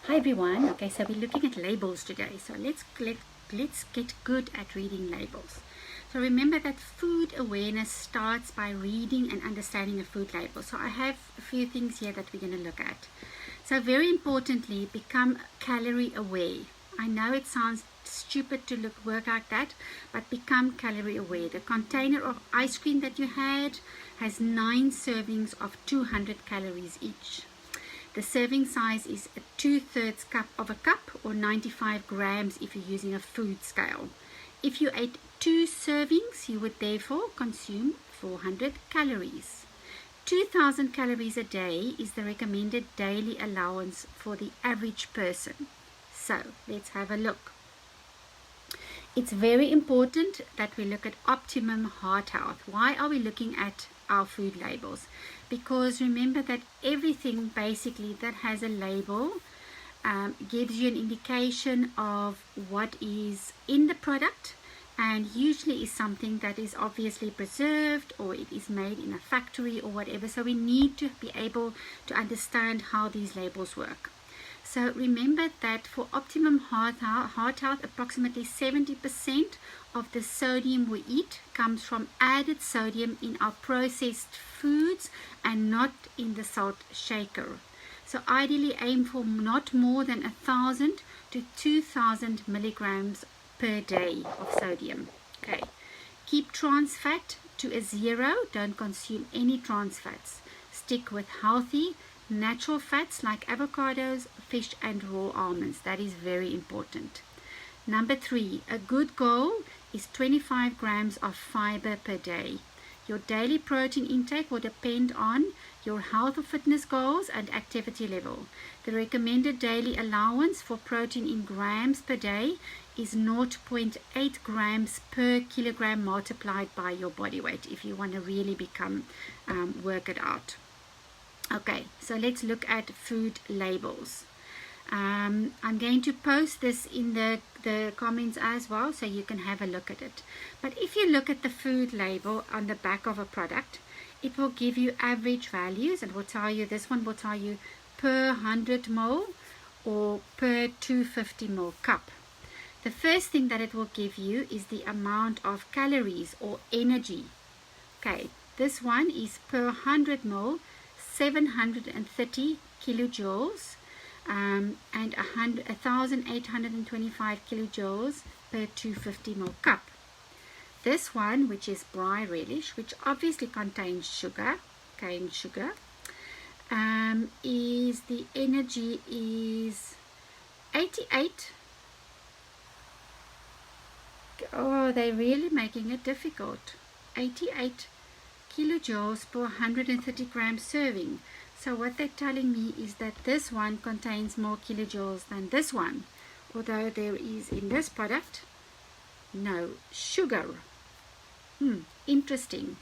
Hi everyone. Okay, so we're looking at labels today. So let's get good at reading labels. So remember that food awareness starts by reading and understanding a food label. So I have a few things here that we're going to look at. So very importantly, become calorie aware. I know it sounds stupid to work like that, but become calorie aware. The container of ice cream that you had has 9 servings of 200 calories each. The serving size is a 2/3 cup of a cup, or 95 grams if you're using a food scale. If you ate 2 servings, you would therefore consume 400 calories. 2000 calories a day is the recommended daily allowance for the average person. So let's have a look. It's very important that we look at optimum heart health. Why are we looking at our food labels? Because remember that everything basically that has a label gives you an indication of what is in the product, and usually is something that is obviously preserved, or it is made in a factory or whatever. So we need to be able to understand how these labels work. So remember that for optimum heart health, approximately 70% of the sodium we eat comes from added sodium in our processed foods and not in the salt shaker. So ideally aim for not more than 1,000 to 2,000 milligrams per day of sodium. Okay. Keep trans fat to a 0. Don't consume any trans fats. Stick with healthy natural fats like avocados, fish and raw almonds. That is very important. Number 3, a good goal is 25 grams of fiber per day. Your daily protein intake will depend on your health or fitness goals and activity level. The recommended daily allowance for protein in grams per day is 0.8 grams per kilogram multiplied by your body weight if you want to really work it out. Okay, so let's look at food labels. I'm going to post this in the comments as well, so you can have a look at it. But if you look at the food label on the back of a product, it will give you average values, and will tell you, this one will tell you per 100 ml or per 250 ml cup. The first thing that it will give you is the amount of calories or energy. Okay, this one is per 100 ml 730 kilojoules and 1,825 kilojoules per 250 ml cup. This one, which is braai relish, which obviously contains sugar, cane sugar, is the energy is 88. Oh, they're really making it difficult. 88 kilojoules per 130 gram serving. So what they're telling me is that this one contains more kilojoules than this one, although there is in this product no sugar. Interesting.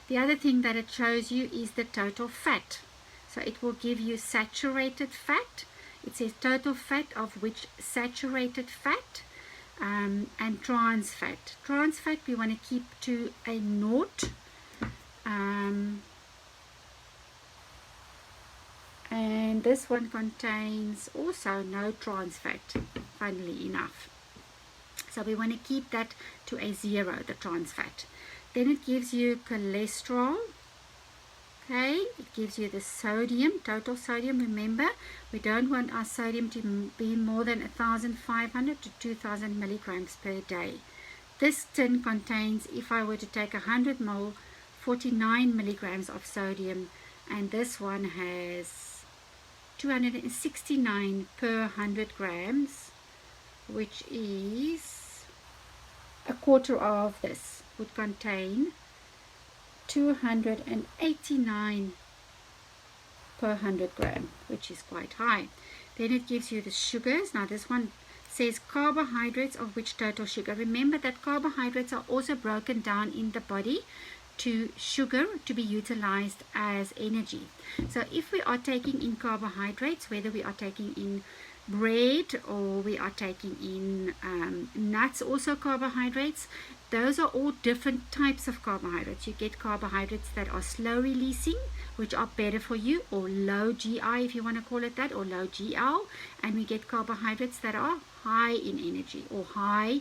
The other thing that it shows you is the total fat. So it will give you saturated fat. It says total fat, of which saturated fat and trans fat. Trans fat we want to keep to a 0. And this one contains also no trans fat, funnily enough. So we want to keep that to a 0, the trans fat. Then it gives you cholesterol. Okay, it gives you the sodium, total sodium. Remember, we don't want our sodium to be more than 1,500 to 2,000 milligrams per day. This tin contains, if I were to take 100 ml, 49 milligrams of sodium, and this one has 269 per 100 grams, which is a quarter of this, would contain 289 per 100 gram, which is quite high. Then it gives you the sugars. Now this one says carbohydrates, of which total sugar. Remember that carbohydrates are also broken down in the body to sugar to be utilized as energy. So if we are taking in carbohydrates, whether we are taking in bread or we are taking in nuts, also carbohydrates, those are all different types of carbohydrates. You get carbohydrates that are slow releasing, which are better for you, or low GI if you want to call it that, or low GL. And we get carbohydrates that are high in energy or high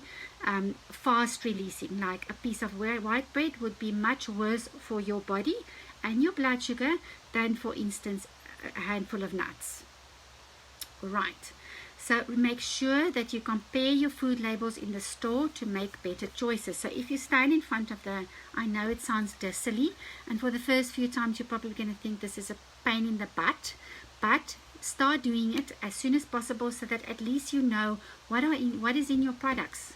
fast releasing, like a piece of white bread would be much worse for your body and your blood sugar than, for instance, a handful of nuts. Right. So make sure that you compare your food labels in the store to make better choices. So if you stand in front of the, I know it sounds silly, and for the first few times you're probably going to think this is a pain in the butt, but start doing it as soon as possible so that at least you know what is in your products.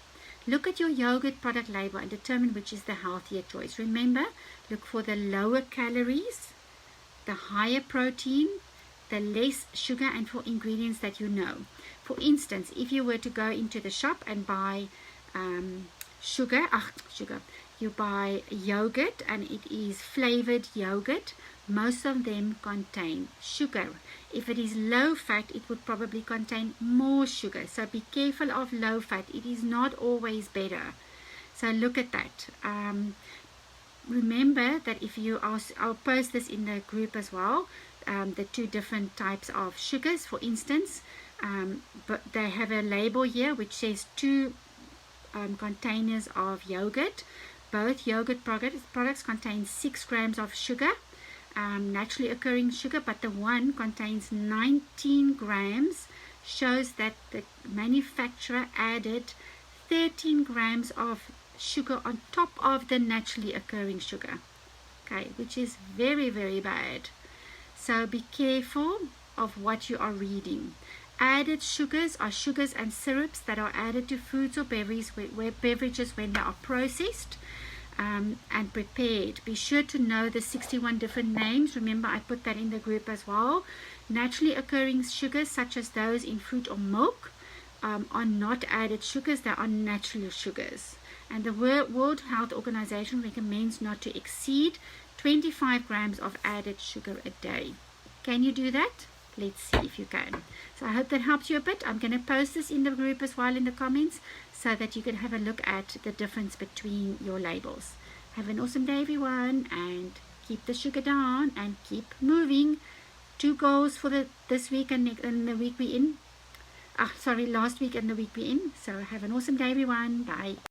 Look at your yogurt product label and determine which is the healthier choice. Remember, look for the lower calories, the higher protein, the less sugar, and for ingredients that you know. For instance, if you were to go into the shop and buy you buy yogurt and it is flavored yogurt, most of them contain sugar. If it is low fat, it would probably contain more sugar. So be careful of low fat. It is not always better. So look at that. Remember that if you ask, I'll post this in the group as well, the two different types of sugars, for instance, but they have a label here which says 2 containers of yogurt. Both yogurt products contain 6 grams of sugar, naturally occurring sugar, but the one contains 19 grams, shows that the manufacturer added 13 grams of sugar on top of the naturally occurring sugar, okay, which is very, very bad. So be careful of what you are reading. Added sugars are sugars and syrups that are added to foods or beverages when they are processed and prepared. Be sure to know the 61 different names. Remember, I put that in the group as well. Naturally occurring sugars, such as those in fruit or milk, are not added sugars. They are natural sugars. And the World Health Organization recommends not to exceed 25 grams of added sugar a day. Can you do that? Let's see if you can. So I hope that helps you a bit. I'm going to post this in the group as well in the comments so that you can have a look at the difference between your labels. Have an awesome day, everyone, and keep the sugar down and keep moving. 2 goals for this week and the week we're in. Last week and the week we're in. So have an awesome day, everyone. Bye.